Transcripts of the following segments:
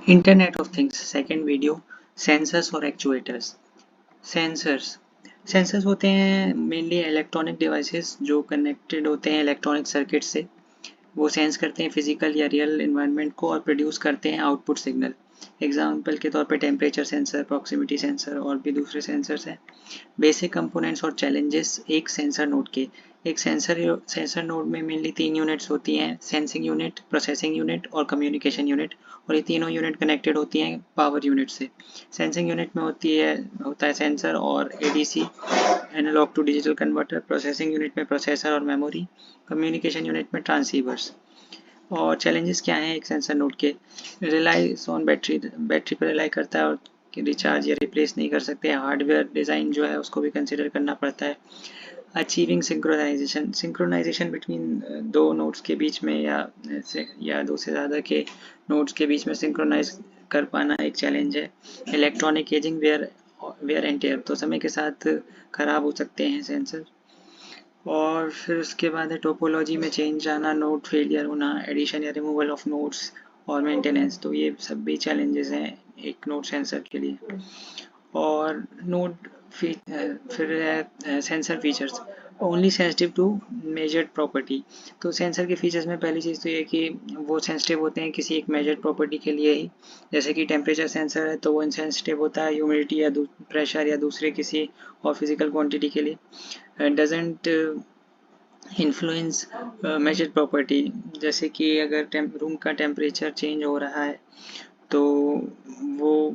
Internet of things second video. Sensors और actuators. Sensors होते हैं मेनली इलेक्ट्रॉनिक डिवाइसेस जो कनेक्टेड होते हैं इलेक्ट्रॉनिक सर्किट से। वो सेंस करते हैं फिजिकल या रियल इन्वायरमेंट को और प्रोड्यूस करते हैं आउटपुट सिग्नल। एग्जाम्पल के तौर पे टेम्परेचर सेंसर, प्रॉक्सिमिटी सेंसर और भी दूसरे सेंसर्स हैं। बेसिक कंपोनेंट्स और चैलेंजेस एक सेंसर नोड के। एक सेंसर नोड में मेनली 3 यूनिट्स होती हैं, सेंसिंग यूनिट, प्रोसेसिंग यूनिट और कम्युनिकेशन यूनिट। और ये तीनों यूनिट कनेक्टेड होती हैं पावर यूनिट से। सेंसिंग यूनिट में होता है सेंसर और ADC, analog to digital converter. Processing unit में प्रोसेसर और मेमोरी। कम्युनिकेशन यूनिट में ट्रांसीवर्स। और चैलेंजेस क्या हैं एक सेंसर नोड के? रिलाइज ऑन बैटरी, बैटरी पर रिलाई करता है और रिचार्ज या रिप्लेस नहीं कर सकते। हार्डवेयर डिज़ाइन जो है उसको भी कंसिडर करना पड़ता है। अचीविंग सिंक्रोनाइजेशन बिटवीन दो नोड्स के बीच में या दो से ज़्यादा के नोड्स के बीच में सिंक्रोनाइज कर पाना एक चैलेंज है। Electronic ageing, wear and tear, तो समय के साथ खराब हो सकते हैं सेंसर। और फिर उसके बाद है टोपोलॉजी में चेंज आना, नोड फेलियर होना, एडिशन या रिमूवल ऑफ नोड्स और मेंटेनेंस। तो ये सब भी चैलेंजेस हैं एक नोड सेंसर के लिए। और फिर है sensor features. Only sensitive to measured property. तो सेंसर के फीचर्स में पहली चीज़ तो ये कि वो सेंसिटिव होते हैं किसी एक मेजर्ड प्रॉपर्टी के लिए ही। जैसे कि टेम्परेचर सेंसर है तो वो इनसेंसिटिव होता है ह्यूमिडिटी या प्रेशर या दूसरे किसी और फिजिकल क्वांटिटी के लिए। Doesn't influence measured property. जैसे कि अगर रूम का टेम्परेचर चेंज हो रहा है तो वो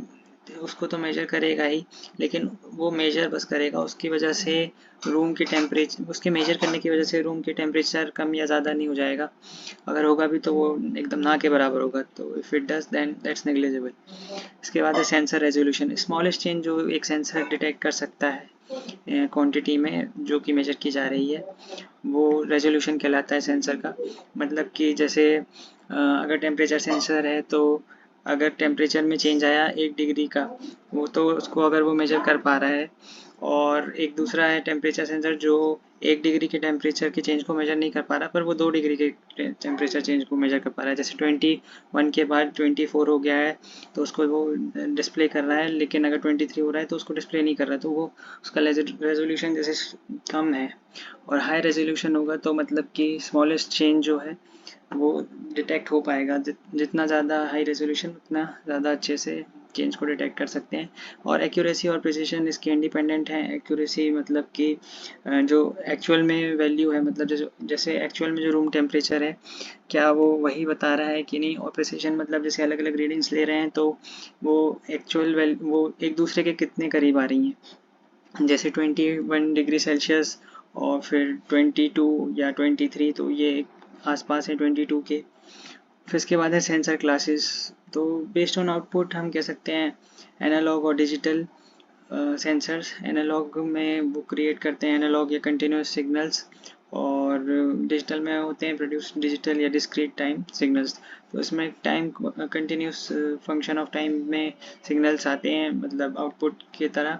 उसको तो मेजर करेगा ही, लेकिन वो मेजर बस करेगा, उसकी वजह से रूम की टेम्परेचर, उसके मेजर करने की वजह से रूम की टेम्परेचर कम या ज़्यादा नहीं हो जाएगा। अगर होगा भी तो वो एकदम ना के बराबर होगा। तो if it does then that's negligible. इसके बाद है सेंसर रेजोल्यूशन। स्मॉलेस्ट चेंज जो एक सेंसर डिटेक्ट कर सकता है क्वांटिटी में जो कि मेजर की जा रही है, वो रेजोल्यूशन कहलाता है सेंसर का। मतलब कि जैसे अगर टेम्परेचर सेंसर है तो अगर टेम्परेचर में चेंज आया 1 डिग्री का, वो तो उसको अगर वो मेजर कर पा रहा है। और एक दूसरा है टेम्परेचर सेंसर जो 1 डिग्री के टेम्परेचर के चेंज को मेजर नहीं कर पा रहा, पर वो 2 डिग्री के टेम्परेचर चेंज को मेजर कर पा रहा है। जैसे 21 के बाद 24 हो गया है तो उसको वो डिस्प्ले कर रहा है, लेकिन अगर 23 हो रहा है तो उसको डिस्प्ले नहीं कर रहा है। तो वो उसका रेजोल्यूशन जैसे कम है। और हाई रेजोल्यूशन होगा तो मतलब कि स्मॉलेस्ट चेंज जो है वो डिटेक्ट हो पाएगा। जितना ज़्यादा हाई रेजोल्यूशन उतना ज़्यादा अच्छे से चेंज को डिटेक्ट कर सकते हैं। और एक्यूरेसी और प्रिसिशन इसके इंडिपेंडेंट हैं। एक्यूरेसी मतलब कि जो एक्चुअल में वैल्यू है, मतलब जैसे एक्चुअल में जो रूम टेम्परेचर है क्या वो वही बता रहा है कि नहीं। और प्रिसिशन मतलब जैसे अलग अलग रीडिंग्स ले रहे हैं तो वो एक्चुअल वो एक दूसरे के कितने करीब आ रही हैं। जैसे 21 डिग्री सेल्सियस और फिर 22 या 23, तो ये आसपास है 22 के। फिर इसके बाद है सेंसर क्लासेस। तो बेस्ड ऑन आउटपुट हम कह सकते हैं एनालॉग और डिजिटल सेंसर्स। एनालॉग में वो क्रिएट करते हैं एनालॉग या कंटिन्यूस सिग्नल्स, और डिजिटल में होते हैं प्रोड्यूस डिजिटल या डिस्क्रीट टाइम सिग्नल्स। तो इसमें time continuous function of time में सिग्नल्स आते हैं, मतलब आउटपुट की तरह।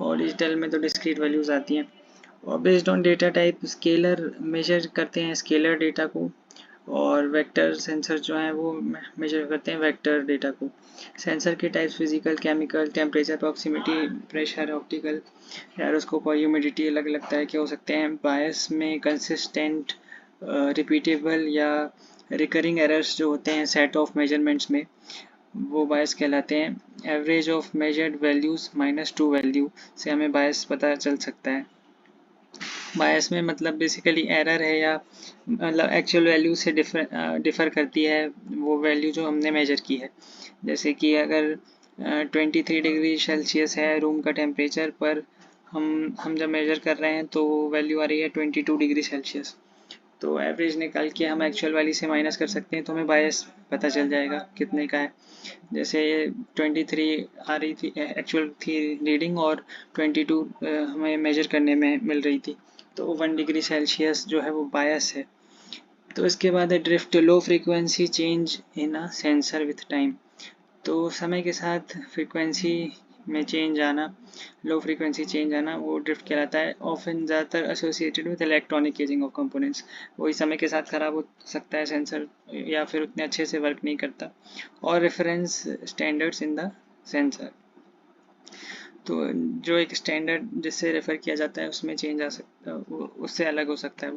और डिजिटल में तो डिस्क्रीट वैल्यूज़ आती हैं। और based on data type scalar measure करते हैं स्केलर डेटा को, और वेक्टर सेंसर जो हैं वो मेजर करते हैं वेक्टर डेटा को। सेंसर के types physical, chemical, temperature, proximity, pressure, optical, aeroscope और ह्यूमिडिटी अलग अलग तरह के हो सकते हैं। बायस में कंसिस्टेंट, रिपीटेबल या रिकरिंग एरर्स जो होते हैं सेट ऑफ मेजरमेंट्स में, वो बायस कहलाते हैं। Average of measured values -2 value से हमें बायस पता चल सकता है। बायस में मतलब बेसिकली एरर है या मतलब एक्चुअल वैल्यू से डिफ़र करती है वो वैल्यू जो हमने मेजर की है। जैसे कि अगर 23 डिग्री सेल्सियस है रूम का टेम्परेचर, पर हम जब मेजर कर रहे हैं तो वैल्यू आ रही है 22 डिग्री सेल्सियस। तो एवरेज निकाल के हम एक्चुअल वैल्यू से माइनस कर सकते हैं तो हमें बायस पता चल जाएगा कितने का है। जैसे 23 आ रही थी एक्चुअल थी रीडिंग, और 22 हमें मेजर करने में मिल रही थी, तो 1 डिग्री सेल्सियस जो है वो बायस है। तो इसके बाद है drift, low frequency change in a sensor with time. तो समय के साथ फ्रीक्वेंसी में चेंज आना, लो फ्रीक्वेंसी चेंज आना, वो ड्रिफ्ट कहलाता है। ऑफन ज़्यादातर associated with electronic ageing of components, वही समय के साथ ख़राब हो सकता है सेंसर, या फिर उतने अच्छे से वर्क नहीं करता। और reference standards in the sensor, तो जो एक स्टैंडर्ड जिससे रेफ़र किया जाता है उसमें चेंज आ सकता है, उससे अलग हो सकता है।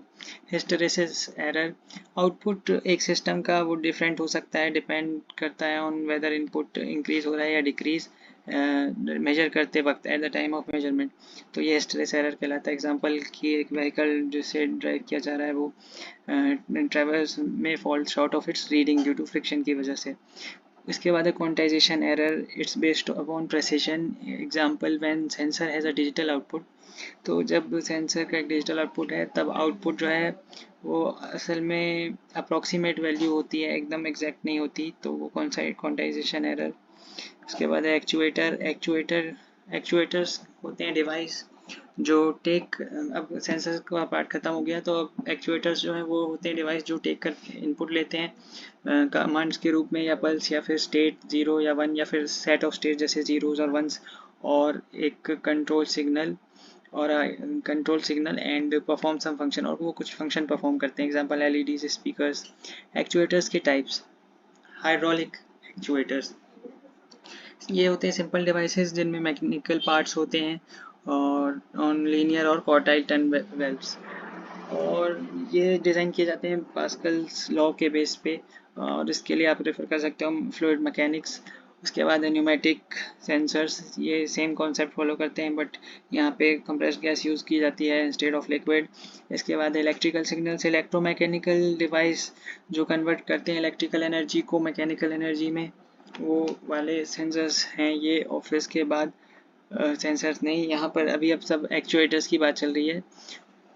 हिस्टेरेसिस एरर, आउटपुट एक सिस्टम का वो डिफरेंट हो सकता है, डिपेंड करता है ऑन वेदर इनपुट इंक्रीज हो रहा है या डिक्रीज मेजर करते वक्त at the time of measurement, तो ये हिस्टेरेसिस एरर कहलाता है। एग्जांपल कि एक व्हीकल जिसे ड्राइव किया जा रहा है वो ट्रेवर्स में falls short of its reading due to friction की वजह से। इसके बाद है quantization error, it's based upon precision. Example when sensor has a digital output, तो जब सेंसर का एक डिजिटल आउटपुट है तब आउटपुट जो है वो असल में अप्रॉक्सीमेट वैल्यू होती है, एकदम एग्जैक्ट नहीं होती, तो वो कौन सा क्वांटाइजेशन एरर। उसके बाद है एक्चुएटर्स होते हैं डिवाइस जो टेक, अब सेंसर का पार्ट खत्म हो गया तो अब एक्चुएटर्स जो है वो होते हैं डिवाइस जो टेक कर इनपुट लेते हैं कमांड्स के रूप में, या पल्स, या फिर स्टेट 0 या 1, या फिर सेट ऑफ स्टेट जैसे जीरोज और वंस, और एक control signal and perform some function, और वो कुछ फंक्शन परफॉर्म करते हैं। Example LEDs, speakers. एक्चुएटर्स के टाइप्स, हाइड्रोलिक एक्चुएटर्स, ये होते हैं सिंपल डिवाइसेस जिनमें मैकेनिकल पार्ट्स होते हैं और ऑन लीनियर और क्वार्टाइल टर्न वेल्व्स, और ये डिज़ाइन किए जाते हैं पास्कल्स लॉ के बेस पे, और इसके लिए आप रेफर कर सकते हो फ्लूइड मैकेनिक्स। उसके बाद न्यूमेटिक सेंसर्स, ये सेम कॉन्सेप्ट फॉलो करते हैं बट यहाँ पे कंप्रेस्ड गैस यूज़ की जाती है इंस्टेड ऑफ लिक्विड। इसके बाद इलेक्ट्रिकल सिग्नल्स, इलेक्ट्रोमैकेनिकल डिवाइस जो कन्वर्ट करते हैं इलेक्ट्रिकल एनर्जी को मैकेनिकल एनर्जी में, वो वाले सेंसर्स हैं ये। ऑफिस के बाद सेंसर्स नहीं, यहाँ पर अभी अब सब एक्चुएटर्स की बात चल रही है,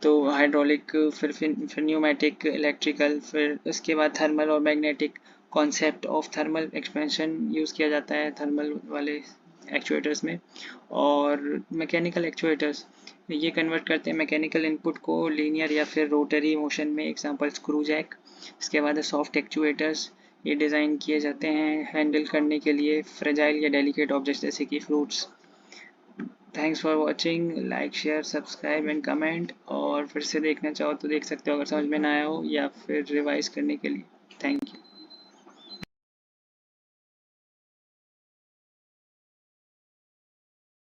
तो हाइड्रोलिक, फिर न्यूमेटिक, इलेक्ट्रिकल, फिर उसके बाद थर्मल और magnetic. Concept of thermal expansion use किया जाता है थर्मल वाले एक्चुएटर्स में। और मैकेनिकल एक्चुएटर्स ये कन्वर्ट करते हैं मैकेनिकल इनपुट को लीनियर या फिर रोटरी मोशन में, एग्जांपल स्क्रू जैक। इसके बाद सॉफ्ट एक्चुएटर्स, ये डिज़ाइन किए जाते हैं हैंडल करने के लिए फ्रेजाइल या डेलिकेट ऑब्जेक्ट्स जैसे कि fruits. Thanks for watching, like share subscribe and comment, और फिर से देखना चाहो तो देख सकते हो अगर समझ में ना आया हो, या फिर रिवाइज करने के लिए। Thank you.